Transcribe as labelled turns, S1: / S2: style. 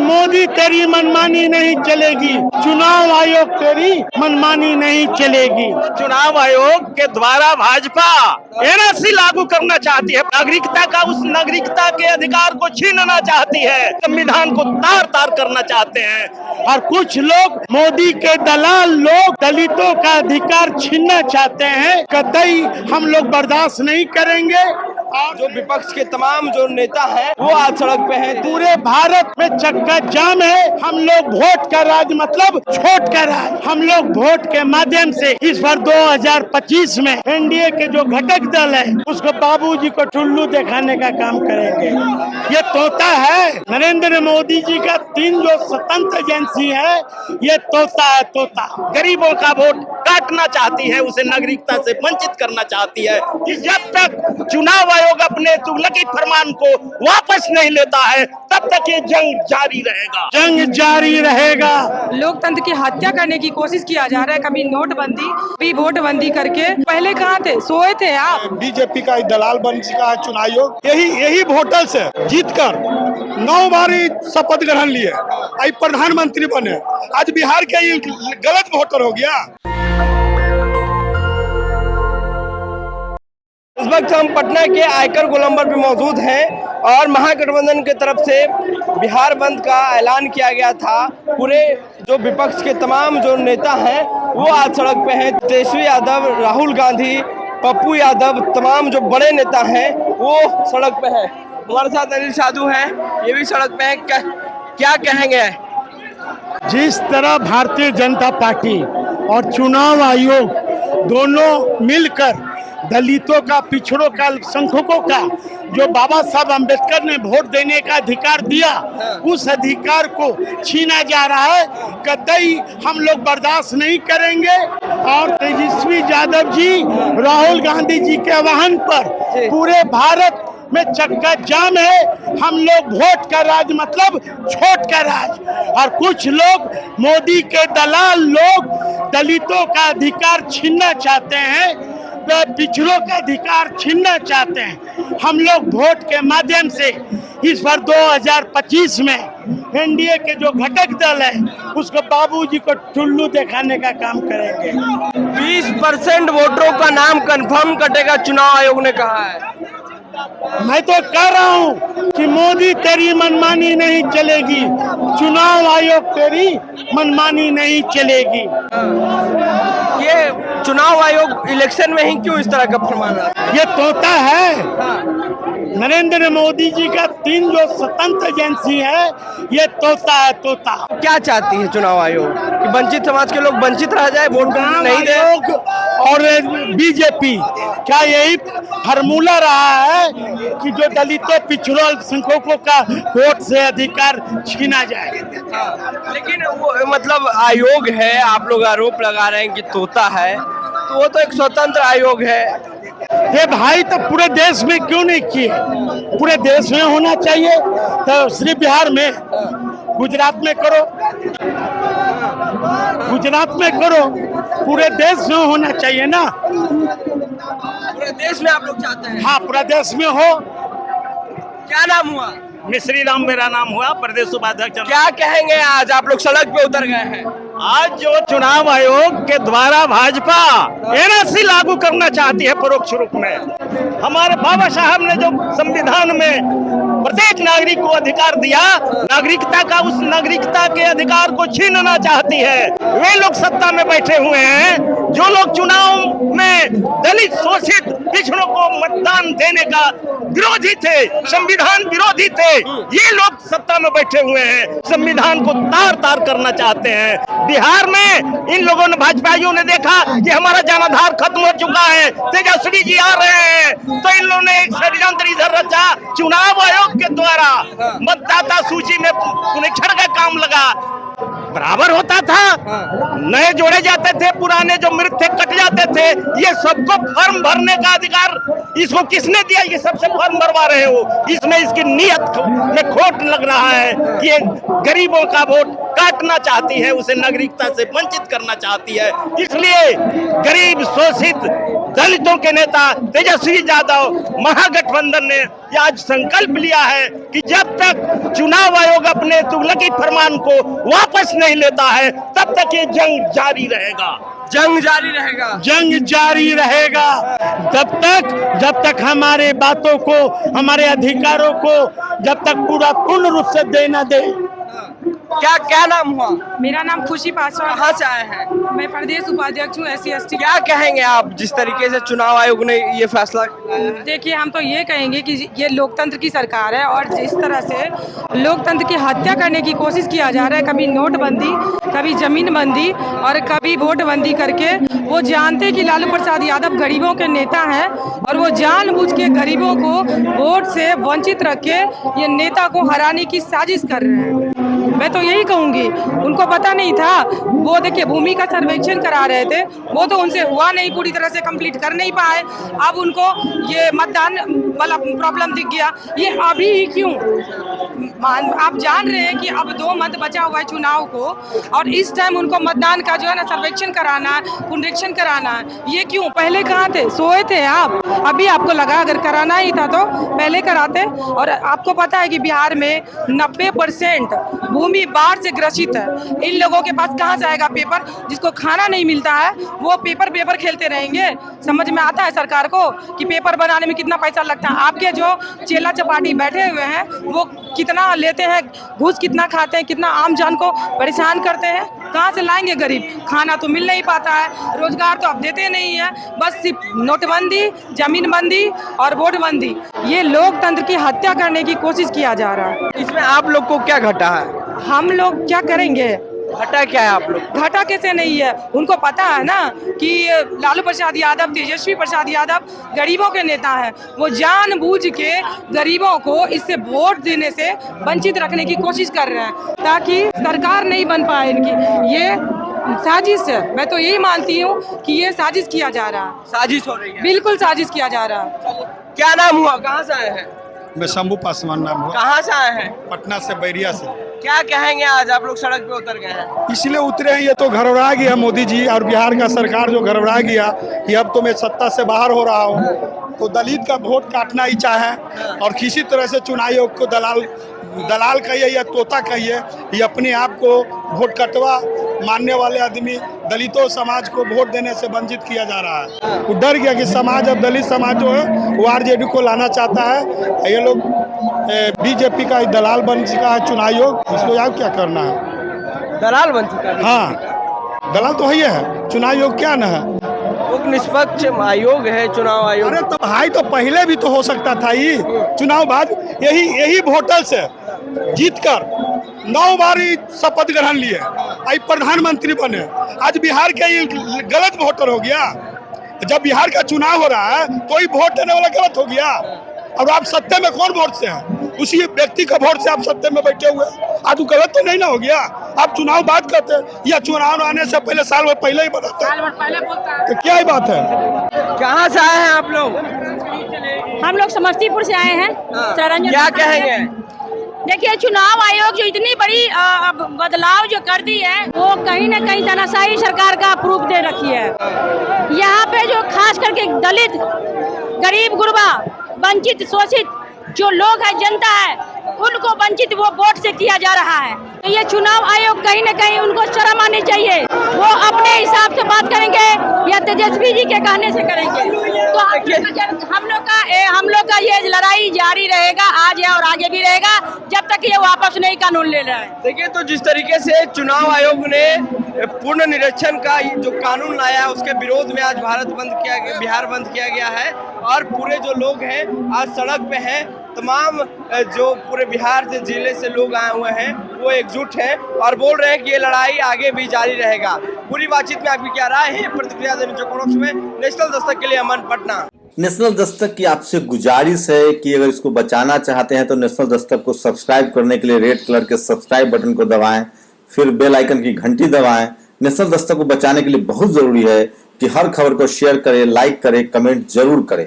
S1: मोदी तेरी मनमानी नहीं चलेगी, चुनाव आयोग तेरी मनमानी नहीं चलेगी।
S2: चुनाव आयोग के द्वारा भाजपा एनआरसी लागू करना चाहती है, नागरिकता का उस नागरिकता के अधिकार को छीनना चाहती है, संविधान को तार तार करना चाहते हैं।
S1: और कुछ लोग मोदी के दलाल लोग दलितों का अधिकार छीनना चाहते हैं। कतई हम लोग बर्दाश्त नहीं करेंगे। और
S3: जो विपक्ष के तमाम जो नेता हैं वो आज सड़क पे हैं।
S1: पूरे भारत में चक्का जाम है। हम लोग वोट का राज मतलब छोट का राज। हम लोग वोट के माध्यम से इस बार 2025 में एनडीए के जो घटक दल है उसको बाबूजी को टुल्लू दिखाने का काम करेंगे। ये तोता है नरेंद्र मोदी जी का 3 जो स्वतंत्र एजेंसी है, ये तोता है, तोता।
S2: गरीबों का वोट काटना चाहती है, उसे नागरिकता से वंचित करना चाहती है। जब तक चुनाव आयोग अपने तुगलकी फरमान को वापस नहीं लेता है तब तक ये जंग जारी रहेगा,
S1: जंग जारी रहेगा।
S4: लोकतंत्र की हत्या करने की कोशिश किया जा रहा है। कभी नोटबंदी, कभी वोटबंदी करके। पहले कहाँ थे, सोए थे आप।
S1: बीजेपी का दलाल बन चुका है चुनाव आयोग। यही वोटर से जीतकर 9 बारी शपथ ग्रहण लिए, आज प्रधानमंत्री बने। आज बिहार के ये गलत वोटर हो गया।
S3: इस वक्त हम पटना के आयकर गोलंबर पे मौजूद हैं और महागठबंधन की तरफ से बिहार बंद का ऐलान किया गया था। पूरे जो विपक्ष के तमाम जो नेता हैं वो आज सड़क पे हैं। तेजस्वी यादव, राहुल गांधी, पप्पू यादव, तमाम जो बड़े नेता हैं वो सड़क पे हैं। हमारे साथ अनिल साधु हैं, ये भी सड़क पे हैं। क्या कहेंगे?
S1: जिस तरह भारतीय जनता पार्टी और चुनाव आयोग दोनों मिलकर दलितों का, पिछड़ों का, अल्पसंख्यकों का जो बाबा साहब अम्बेडकर ने वोट देने का अधिकार दिया, उस अधिकार को छीना जा रहा है। कतई हम लोग बर्दाश्त नहीं करेंगे। और तेजस्वी यादव जी, राहुल गांधी जी के आह्वान पर पूरे भारत में चक्का जाम है। हम लोग वोट का राज मतलब छोट का राज। और कुछ लोग मोदी के दलाल लोग दलितों का अधिकार छीनना चाहते हैं, वे पिछड़ों का अधिकार छीनना चाहते हैं। हम लोग वोट के माध्यम से इस बार 2025 में एनडीए के जो घटक दल है उसको बाबूजी को टुल्लू दिखाने का काम करेंगे।
S3: 20% वोटरों का नाम कंफर्म कटेगा, चुनाव आयोग ने कहा है।
S1: मैं तो कह रहा हूँ कि मोदी तेरी मनमानी नहीं चलेगी, चुनाव आयोग तेरी मनमानी नहीं चलेगी।
S3: ये चुनाव आयोग इलेक्शन में ही क्यों इस तरह का फरमान रहा है?
S1: ये तोता है नरेंद्र मोदी जी का 3 जो स्वतंत्र एजेंसी है, ये तोता है, तोता।
S3: क्या चाहती है चुनाव आयोग कि वंचित समाज के लोग वंचित रह जाए, वोट नहीं दे?
S1: और बीजेपी क्या यही फार्मूला रहा है कि जो दलितों, पिछड़ों, अल्पसंख्यकों का वोट से अधिकार छीना जाए?
S3: लेकिन वो मतलब आयोग है, आप लोग आरोप लगा रहे हैं कि तोता है, तो वो तो एक स्वतंत्र आयोग है।
S1: ये भाई तो पूरे देश में क्यों नहीं किए? पूरे देश में होना चाहिए। तो सिर्फ बिहार में, गुजरात में करो, गुजरात में करो, पूरे देश में होना चाहिए ना।
S3: पूरे देश में आप लोग चाहते हैं?
S1: हाँ, पूरा देश में हो।
S3: क्या नाम हुआ?
S2: मिश्री राम मेरा नाम हुआ, प्रदेश उपाध्यक्ष।
S3: क्या कहेंगे? आज आप लोग सड़क पे उतर गए हैं।
S2: आज जो चुनाव आयोग के द्वारा भाजपा एनआरसी लागू करना चाहती है परोक्ष रूप में, हमारे बाबा साहब ने जो संविधान में प्रत्येक नागरिक को अधिकार दिया, नागरिकता का उस नागरिकता के अधिकार को छीनना चाहती है। वे लोग सत्ता में बैठे हुए हैं जो लोग चुनाव में दलित, शोषित, पिछड़ों को मतदान देने का विरोधी थे, संविधान विरोधी थे, ये लोग सत्ता में बैठे हुए हैं, संविधान को तार तार करना चाहते हैं। बिहार में इन लोगों ने, भाजपाइयों ने देखा कि हमारा जनाधार खत्म हो चुका है, तेजस्वी जी आ रहे हैं, तो इन लोगों ने एक षड्यंत्र इधर रचा। चुनाव आयोग के द्वारा मतदाता सूची में पुनरीक्षण का काम लगा, बराबर होता था, नए जोड़े जाते थे, पुराने जो मृत थे कट जाते थे। ये सबको फॉर्म भरने का अधिकार इसको किसने दिया? ये सबसे फॉर्म भरवा रहे हो। इसमें इसकी नीयत में खोट लग रहा है कि ये गरीबों का वोट काटना चाहती है, उसे नागरिकता से वंचित करना चाहती है। इसलिए गरीब, शोषित, दलितों के नेता तेजस्वी यादव महागठबंधन ने ये आज संकल्प लिया है कि जब तक चुनाव आयोग अपने तुगलकी फरमान को वापस नहीं लेता है तब तक ये जंग जारी रहेगा।
S3: जंग जारी रहेगा।
S1: जंग जारी रहेगा जब तक हमारे बातों को, हमारे अधिकारों को जब तक पूर्ण रूप से दे न दे।
S3: क्या नाम हुआ?
S4: मेरा नाम खुशी पासवान।
S3: कहाँ से आए हैं?
S4: मैं प्रदेश उपाध्यक्ष हूँ SC ST।
S3: क्या कहेंगे आप जिस तरीके से चुनाव आयोग ने ये फैसला लाया है?
S4: देखिए, हम तो ये कहेंगे कि ये लोकतंत्र की सरकार है और जिस तरह से लोकतंत्र की हत्या करने की कोशिश किया जा रहा है, कभी नोटबंदी, कभी जमीनबंदी और कभी वोटबंदी करके, वो जानते कि लालू प्रसाद यादव गरीबों के नेता हैं और वो जानबूझ के गरीबों को वोट से वंचित रख के ये नेता को हराने की साजिश कर रहे हैं। मैं तो यही कहूँगी, उनको पता नहीं था। वो देखिए भूमि का सर्वेक्षण करा रहे थे, वो तो उनसे हुआ नहीं, पूरी तरह से कंप्लीट कर नहीं पाए। अब उनको ये मतदान वाला प्रॉब्लम दिख गया। ये अभी ही क्यों? आप जान रहे हैं कि अब 2 मंथ बचा हुआ है चुनाव को और इस टाइम उनको मतदान का जो है ना सर्वेक्षण कराना है, पुनरीक्षण कराना है। ये क्यों? पहले कहाँ थे? सोए थे आप? अभी आपको लगा अगर कराना ही था तो पहले कराते। और आपको पता है कि बिहार में 90% भूमि बाढ़ से ग्रसित है। इन लोगों के पास कहाँ से आएगा पेपर? जिसको खाना नहीं मिलता है वो पेपर खेलते रहेंगे। समझ में आता है सरकार को कि पेपर बनाने में कितना पैसा लगता है? आपके जो चेला चपाटी बैठे हुए हैं वो कितना लेते हैं, घूस कितना खाते हैं, कितना आम जन को परेशान करते हैं। कहाँ से लाएंगे गरीब? खाना तो मिल नहीं पाता है, रोजगार तो अब देते नहीं है। बस सिर्फ नोटबंदी, जमीनबंदी और वोटबंदी, ये लोकतंत्र की हत्या करने की कोशिश किया जा रहा है।
S3: इसमें आप लोग को क्या घटा है?
S4: हम लोग क्या करेंगे?
S3: घटा क्या है आप लोग?
S4: घाटा कैसे नहीं है? उनको पता है ना कि लालू प्रसाद यादव, तेजस्वी प्रसाद यादव गरीबों के नेता हैं। वो जानबूझ के गरीबों को इससे वोट देने से वंचित रखने की कोशिश कर रहे हैं ताकि सरकार नहीं बन पाए इनकी। ये साजिश है। मैं तो यही मानती हूँ कि ये साजिश किया जा रहा है।
S3: साजिश हो रही है?
S4: बिल्कुल साजिश किया जा रहा है।
S3: क्या नाम हुआ? कहाँ से आए हैं?
S1: मैं शंभू पासवान नाम हुआ।
S3: कहाँ से आए हैं?
S1: पटना से, बैरिया से।
S3: क्या कहेंगे आज आप लोग सड़क पे उतर गए हैं?
S1: इसलिए उतरे हैं, ये तो घबरा गया मोदी जी और बिहार का सरकार जो घबरा गया कि अब तो मैं सत्ता से बाहर हो रहा हूँ, तो दलित का वोट काटना ही चाहे और किसी तरह से चुनाव आयोग को दलाल कहिए या तोता कहिए, ये अपने आप को वोट कटवा मानने वाले आदमी दलितों समाज को वोट देने से वंचित किया जा रहा है। वो डर गया कि समाज, अब दलित समाज जो है वो RJD को लाना चाहता है। ये लोग BJP का दलाल बन चुका है चुनाव आयोग, इसको याद क्या करना है?
S3: दलाल बन चुका है?
S1: हाँ, दलाल तो है। चुनाव आयोग क्या ना है?
S3: वो निष्पक्ष आयोग है चुनाव आयोग।
S1: अरे तो भाई, तो पहले भी तो हो सकता था ये चुनाव बाद। यही वोटर से जीतकर 9 बार शपथ ग्रहण लिए, आज प्रधानमंत्री बने। आज बिहार के ये गलत वोटर हो गया। जब बिहार का चुनाव हो रहा है तो ही वोट देने वाला गलत हो गया। और आप सत्ता में कौन वोट से हैं? उसी व्यक्ति का वोट से आप सत्ता में बैठे हुए। आज वो गलत तो नहीं ना हो गया? आप चुनाव बात करते या चुनाव आने से पहले साल भर पहले ही बताते? तो क्या ही बात है?
S3: कहाँ से आए हैं आप लोग?
S5: हम लोग समस्तीपुर से आए हैं।
S3: क्या कहेंगे?
S5: देखिए, चुनाव आयोग जो इतनी बड़ी बदलाव जो कर दी है वो कहीं ना कहीं तानाशाही सरकार का प्रूफ दे रखी है। यहाँ पे जो खास करके दलित, गरीब गुरबा, वंचित, शोषित जो लोग हैं, जनता है, उनको वंचित वो वोट से किया जा रहा है। तो ये चुनाव आयोग कहीं न कहीं उनको शर्म आनी चाहिए। वो अपने हिसाब से बात करेंगे या तेजस्वी जी के कहने से करेंगे। तो हम लोग का ये लड़ाई जारी रहेगा, आज है और आगे भी रहेगा, जब तक ये वापस नहीं कानून ले रहा है।
S3: देखिए, तो जिस तरीके से चुनाव आयोग ने पूर्ण निरीक्षण का जो कानून लाया है उसके विरोध में आज बिहार बंद किया गया है और पूरे जो लोग हैं आज सड़क पे हैं। तमाम जो पूरे बिहार से, जिले से लोग आए हुए हैं वो एकजुट हैं और बोल रहे हैं कि ये लड़ाई आगे भी जारी रहेगा। पूरी बातचीत में आपकी क्या राय है? प्रतिक्रिया देने जो में नेशनल दस्तक के लिए अमन, पटना।
S6: नेशनल दस्तक की आपसे गुजारिश है कि अगर इसको बचाना चाहते हैं तो नेशनल दस्तक को सब्सक्राइब करने के लिए रेड कलर के सब्सक्राइब बटन को दबाएं, फिर बेल आइकन की घंटी दबाएं। नेशनल दस्तक को बचाने के लिए बहुत जरूरी है कि हर खबर को शेयर करें, लाइक करें, कमेंट जरूर करें।